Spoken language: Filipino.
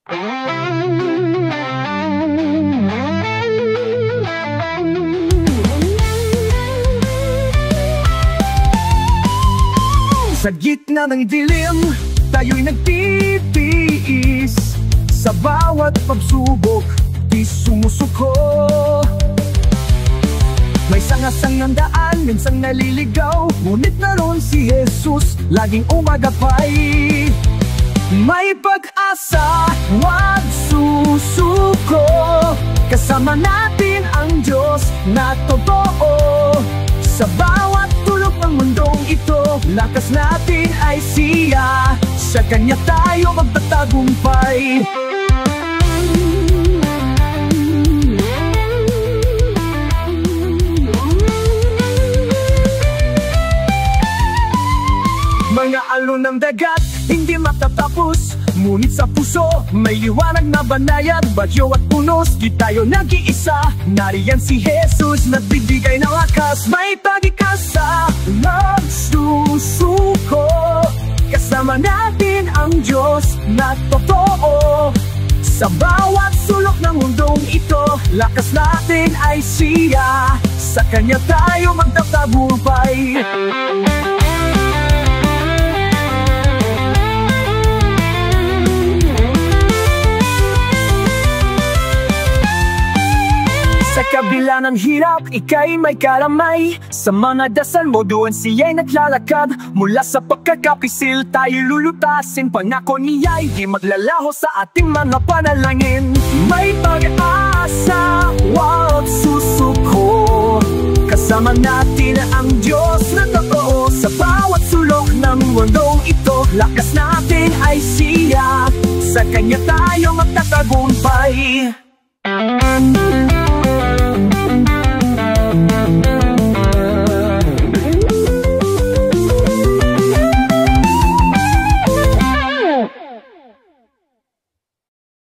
Sa gitna ng dilim, tayo'y nagtitiis. Sa bawat pagsubok, di sumusuko. May sangasangang daan, minsang naliligaw, ngunit naroon si Jesus, laging umagapay. May pag-asa, huwag susuko. Kasama natin ang Diyos na totoo. Sa bawat tulog ng mundong ito, lakas natin ay siya. Sa Kanya tayo magtatagumpay. Mga alon ng dagat, hindi matatapos, ngunit sa puso, may liwanag na banayad, bagyo at punos, di tayo nag-iisa. Nariyan si Jesus, nagbibigay ng lakas, may pag-ikasa, magsusuko. Kasama natin ang Diyos na totoo. Sa bawat sulok ng mundong ito, lakas natin ay siya. Sa Kanya tayo magtatagumpay. Sa kabila ng hirap, ika'y may karamay. Sa mga dasal mo doon siya'y naglalakad. Mula sa pagkakapisil tayo lulutasin. Pangako niya'y di maglalaho sa ating mga panalangin. May pag-asa, huwag susuko. Kasama natin ang Diyos na totoo. Sa bawat sulok ng mundong ito, lakas natin ay siya. Sa Kanya tayo magtatagumpay.